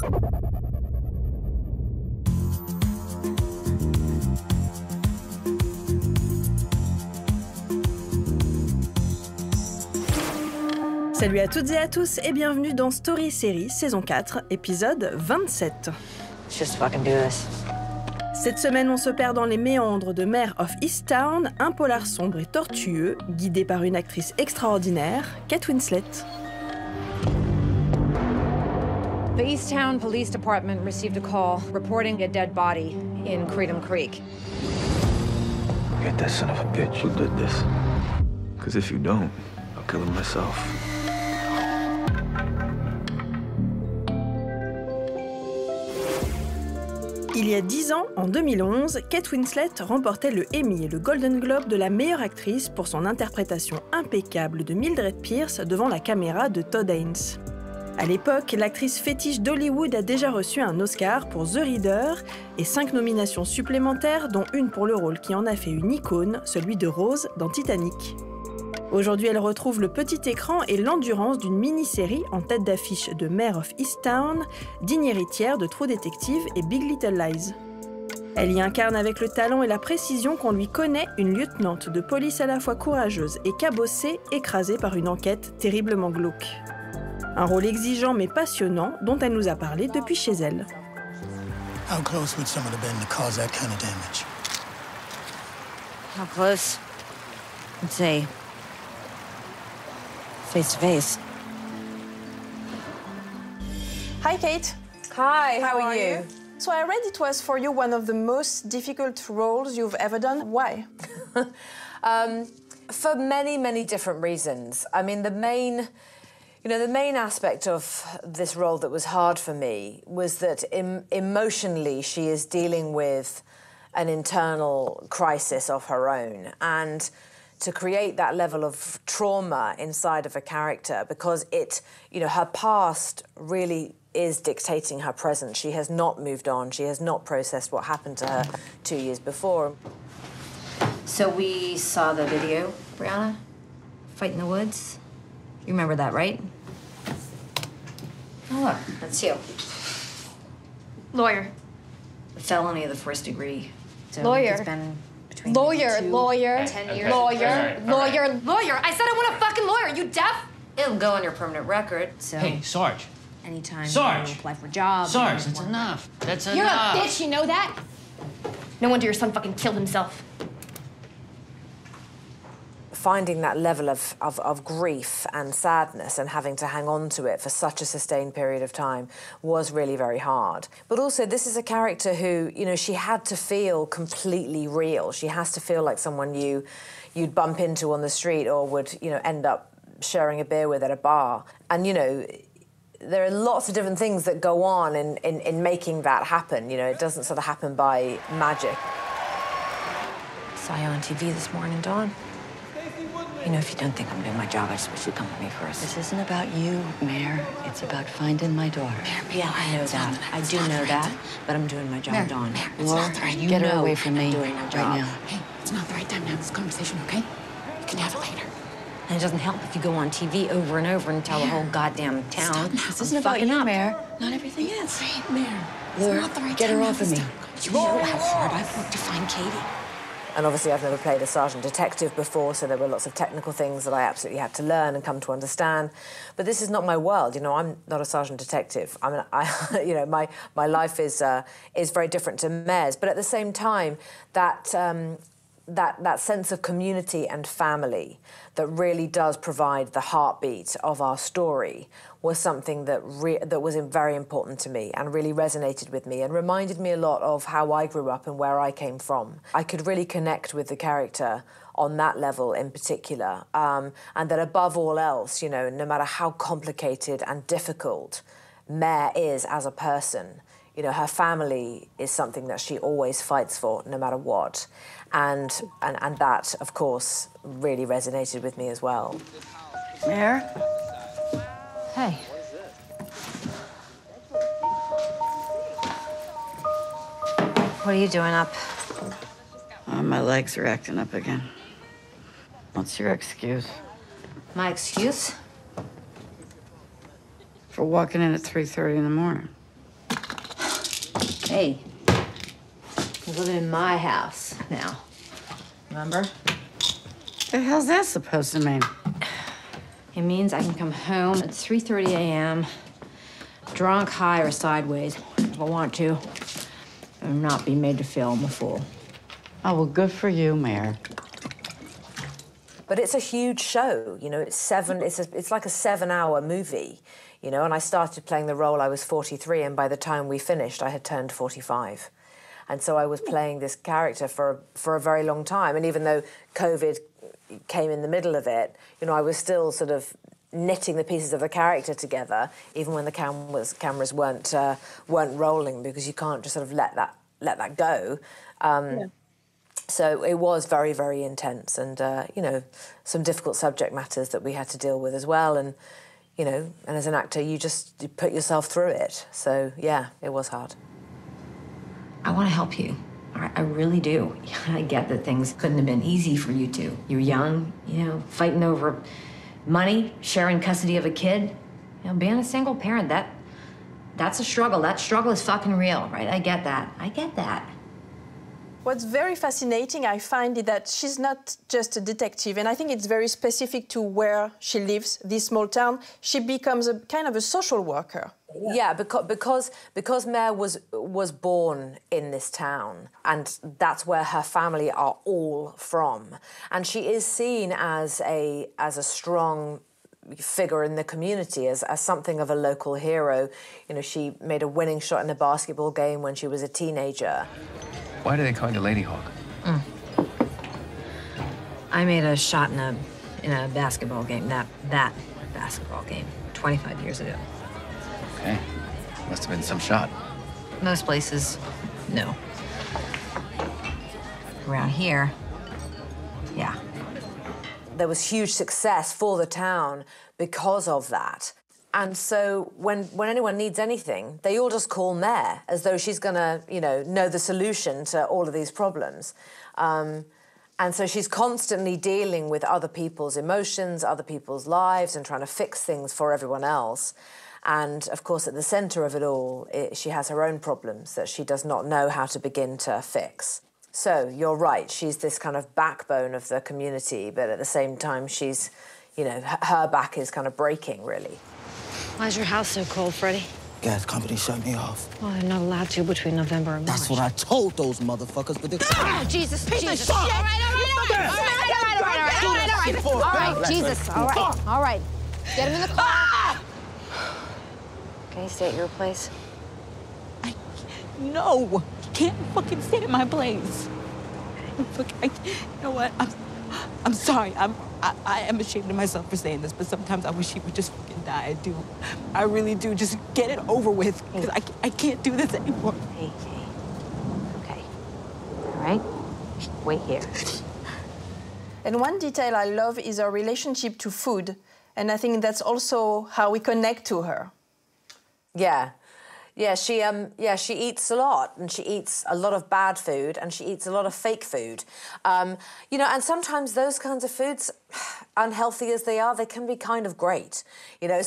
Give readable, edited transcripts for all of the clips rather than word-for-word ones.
Salut à toutes et à tous et bienvenue dans Story Série, saison 4, épisode 27. Just fucking do this. Cette semaine, on se perd dans les méandres de Mayor of Easttown, un polar sombre et tortueux, guidé par une actrice extraordinaire, Kate Winslet. The Easttown Police Department received a call reporting a dead body in Creedham Creek. Get that son of a bitch who did this. Because if you don't, I'll kill him myself. Il y a 10 ans, en 2011, Kate Winslet remportait le Emmy et le Golden Globe de la meilleure actrice pour son interprétation impeccable de Mildred Pierce devant la caméra de Todd Haynes. À l'époque, l'actrice fétiche d'Hollywood a déjà reçu un Oscar pour The Reader et 5 nominations supplémentaires, dont une pour le rôle qui en a fait une icône, celui de Rose dans Titanic. Aujourd'hui, elle retrouve le petit écran et l'endurance d'une mini-série en tête d'affiche de Mayor of Easttown, digne héritière de True Detective et Big Little Lies. Elle y incarne avec le talent et la précision qu'on lui connaît une lieutenante de police à la fois courageuse et cabossée, écrasée par une enquête terriblement glauque. Un rôle exigeant mais passionnant dont elle nous a parlé depuis chez elle. How close would someone have been to cause that kind of damage? How close? Let's say face to face. Hi Kate. Hi, how are you? So I read it was for you one of the most difficult roles you've ever done. Why? For many, many different reasons. I mean, the main aspect of this role that was hard for me was that emotionally she is dealing with an internal crisis of her own. And to create that level of trauma inside of a character, because her past really is dictating her present. She has not moved on. She has not processed what happened to her 2 years before. So we saw the video, Brianna? Fight in the woods? You remember that, right? Oh, look, that's you. Lawyer. A felony of the first degree. So Lawyer. It's been between Lawyer, 10 years. Lawyer. I said I want a fucking lawyer. You deaf? It'll go on your permanent record, so... Hey, Sarge. Anytime Sarge. you apply for a job... Sarge, that's enough. That's You're enough. a bitch, you know that? No wonder your son fucking killed himself. Finding that level of grief and sadness and having to hang on to it for such a sustained period of time was really very hard. But also, this is a character who, she had to feel completely real. She has to feel like someone you'd bump into on the street or would, end up sharing a beer with at a bar. And, there are lots of different things that go on in making that happen. It doesn't sort of happen by magic. I saw you on TV this morning, Dawn. If you don't think I'm doing my job, I just wish you'd come with me first. This isn't about you, Mayor. It's about finding my daughter. Yeah, I know that. I do know that, but I'm doing my job, Dawn. Laura, get her away from me I'm doing my job. right now. Hey, it's not the right time to have this conversation, okay? You can have it later. And it doesn't help if you go on TV over and over and tell the whole goddamn town. This isn't about you, Mayor. Not everything is. Right, Mayor. Laura, get her off of me. You know how hard I've worked to find Katie. And obviously I've never played a sergeant detective before, so there were lots of technical things that I absolutely had to learn and come to understand. But this is not my world, I'm not a sergeant detective. My life is very different to Mayor's. But at the same time, that sense of community and family that really does provide the heartbeat of our story was something that was very important to me and really resonated with me and reminded me a lot of how I grew up and where I came from. I could really connect with the character on that level in particular, and that above all else, no matter how complicated and difficult Mayor is as a person, her family is something that she always fights for, no matter what. And that, of course, really resonated with me as well. Mayor? Hey. What are you doing up? My legs are acting up again. What's your excuse? My excuse? For walking in at 3:30 in the morning. Hey, you're living in my house now. Remember? The hell's that supposed to mean? It means I can come home at 3:30 a.m., drunk, high, or sideways, if I want to, and not be made to feel I'm a fool. Oh, well, good for you, Mayor. But it's a huge show, you know, it's like a 7-hour movie, you know, and I started playing the role, I was 43, and by the time we finished, I had turned 45. And so I was playing this character for a very long time, and even though COVID came in the middle of it, you know, I was still sort of knitting the pieces of the character together, even when the cameras weren't rolling, because you can't just sort of let that go. So it was very, very intense, and you know, some difficult subject matters that we had to deal with as well, and you know, and as an actor, you put yourself through it. So yeah, it was hard. I want to help you. I really do. I get that things couldn't have been easy for you two. You're young, you know, fighting over money, sharing custody of a kid. You know, being a single parent, that's a struggle. That struggle is fucking real, right? I get that. I get that. What's very fascinating, I find, is that she's not just a detective, and I think it's very specific to where she lives, this small town. She becomes a kind of a social worker. Yeah, because Mare was born in this town, and that's where her family are all from, and she is seen as a strong figure in the community, as something of a local hero. You know, she made a winning shot in a basketball game when she was a teenager. Why do they call you Lady Hawk? I made a shot in a basketball game, that basketball game, 25 years ago. Okay. Must have been some shot. Most places, no. Around here, yeah. There was huge success for the town because of that. And so when anyone needs anything, they all just call Mare, as though she's gonna, you know the solution to all of these problems. And so she's constantly dealing with other people's emotions, other people's lives, and trying to fix things for everyone else. And, of course, at the centre of it all, she has her own problems that she does not know how to begin to fix. So, you're right, she's this kind of backbone of the community, but at the same time, she's, you know, her back is kind of breaking, really. Why is your house so cold, Freddie? Gas company shut me off. Well, they're not allowed to between November and March. That's what I told those motherfuckers, but they... Oh, Jesus, Jesus. All right, Jesus, all right. Get him in the car. Can you stay at your place? No, you can't fucking stay at my place. You know what? I'm sorry. I am ashamed of myself for saying this, but sometimes I wish he would just fucking die. I do. I really do. Just get it over with, because I can't do this anymore. Hey. Okay. All right? Wait here. And one detail I love is her relationship to food. And I think that's also how we connect to her. Yeah. She eats a lot, and she eats a lot of bad food, and she eats a lot of fake food. You know, and sometimes those kinds of foods, unhealthy as they are, they can be kind of great. You know,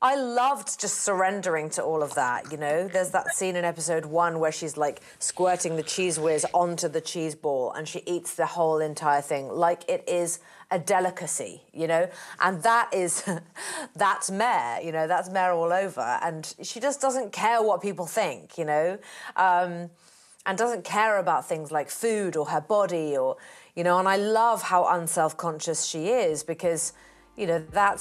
I loved just surrendering to all of that, you know? There's that scene in episode 1 where she's, like, squirting the cheese whiz onto the cheese ball, and she eats the whole entire thing like it is a delicacy, you know? And that's Mare, you know? That's Mare all over. And she just doesn't care what people think, you know? And doesn't care about things like food or her body or, you know? And I love how unself-conscious she is, because... You know, that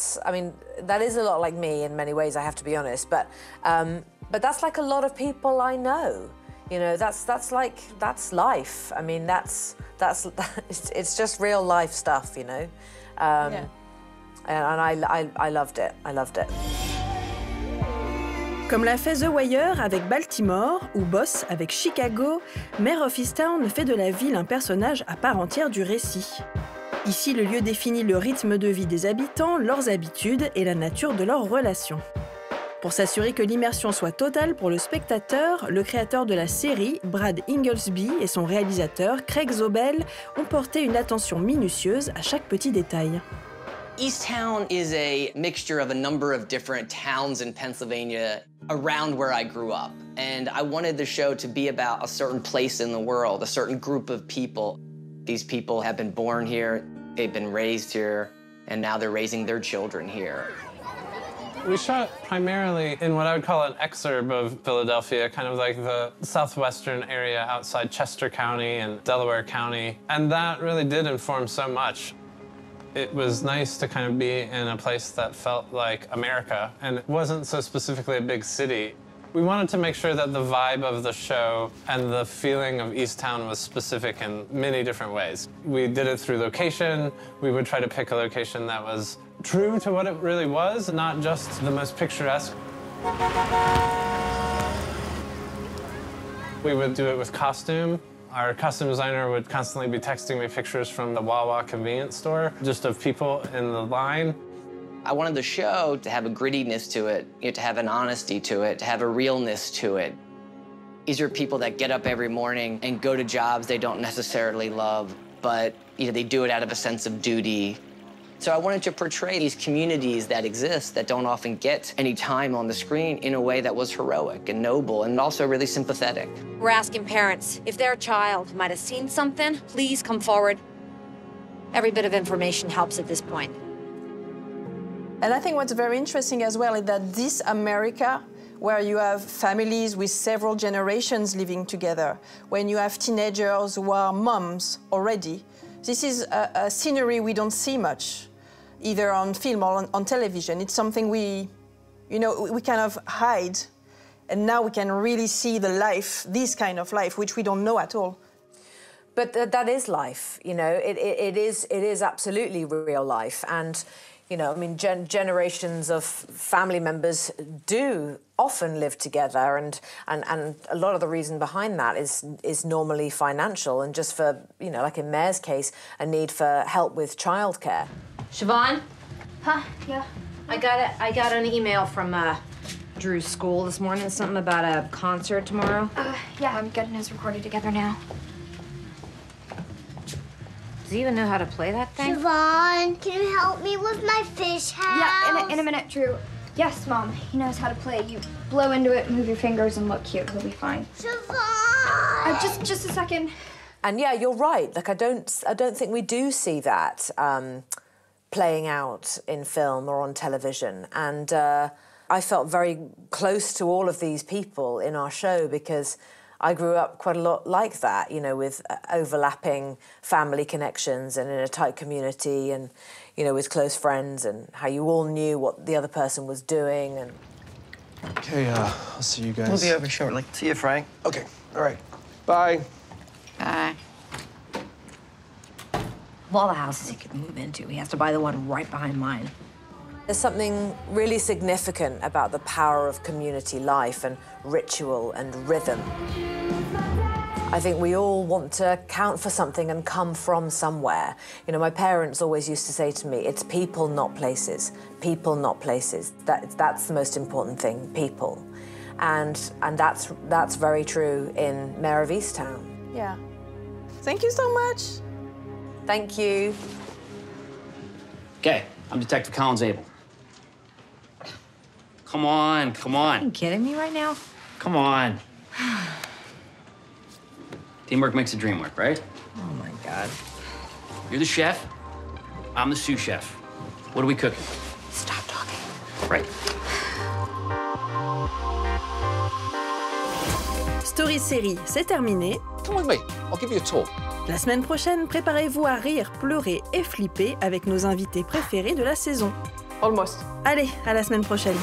is a lot like me in many ways, I have to be honest. But that's like a lot of people I know. You know, that's life. I mean, it's just real life stuff, you know. And I loved it. I loved it. Comme l'a fait The Wire avec Baltimore ou Boss avec Chicago, Mare of Easttown fait de la ville un personnage à part entière du récit. Ici, le lieu définit le rythme de vie des habitants, leurs habitudes et la nature de leurs relations. Pour s'assurer que l'immersion soit totale pour le spectateur, le créateur de la série, Brad Inglesby, et son réalisateur, Craig Zobel, ont porté une attention minutieuse à chaque petit détail. Easttown is a mixture of a number of different towns in Pennsylvania. around where I grew up. And I wanted the show to be about a certain place in the world, a certain group of people. These people have been born here, they've been raised here, and now they're raising their children here. We shot primarily in what I would call an exurb of Philadelphia, kind of like the southwestern area outside Chester County and Delaware County. And that really did inform so much. It was nice to kind of be in a place that felt like America, and it wasn't so specifically a big city. We wanted to make sure that the vibe of the show and the feeling of Easttown was specific in many different ways. We did it through location. We would try to pick a location that was true to what it really was, not just the most picturesque. We would do it with costume. Our costume designer would constantly be texting me pictures from the Wawa convenience store, just of people in the line. I wanted the show to have a grittiness to it, to have an honesty to it, to have a realness to it. These are people that get up every morning and go to jobs they don't necessarily love, but they do it out of a sense of duty. So I wanted to portray these communities that exist that don't often get any time on the screen in a way that was heroic and noble and also really sympathetic. We're asking parents, if their child might have seen something, please come forward. Every bit of information helps at this point. And I think what's very interesting as well is that this America, where you have families with several generations living together, when you have teenagers who are moms already, this is a scenery we don't see much, either on film or on television. It's something we kind of hide, and now we can really see the life, this kind of life, which we don't know at all. But that is life, it is absolutely real life. And I mean, generations of family members do often live together, and a lot of the reason behind that is normally financial, and just for, like in Mare's case, a need for help with childcare. Siobhan? Huh? Yeah? I got an email from Drew's school this morning, something about a concert tomorrow. Yeah, I'm getting his recorded together now. Does he even know how to play that thing? Siobhan, can you help me with my fish house? Yeah, in a minute, Drew. Yes, Mom. He knows how to play. You blow into it, move your fingers, and look cute. He'll be fine. Siobhan! Just a second. And yeah, you're right. Like, I don't think we do see that playing out in film or on television. And I felt very close to all of these people in our show because I grew up quite a lot like that, with overlapping family connections and in a tight community and, with close friends, and how you all knew what the other person was doing. And Okay, I'll see you guys. We'll be over shortly. See you, Frank. Okay, all right. Bye. Bye. Of all the houses he could move into, he has to buy the one right behind mine. There's something really significant about the power of community life and ritual and rhythm. I think we all want to count for something and come from somewhere. My parents always used to say to me, it's people, not places. People, not places. That's the most important thing, people. And that's very true in Mare of Easttown. Yeah. Thank you so much. Thank you. Okay, I'm Detective Collins Abel. Come on, come on. Are you kidding me right now? Come on. Teamwork makes the dream work, right? Oh, my God. You're the chef. I'm the sous chef. What are we cooking? Stop talking. Right. Story série, c'est terminé. Come with me. I'll give you a tour. La semaine prochaine, préparez-vous à rire, pleurer et flipper avec nos invités préférés de la saison. Almost. Allez, à la semaine prochaine.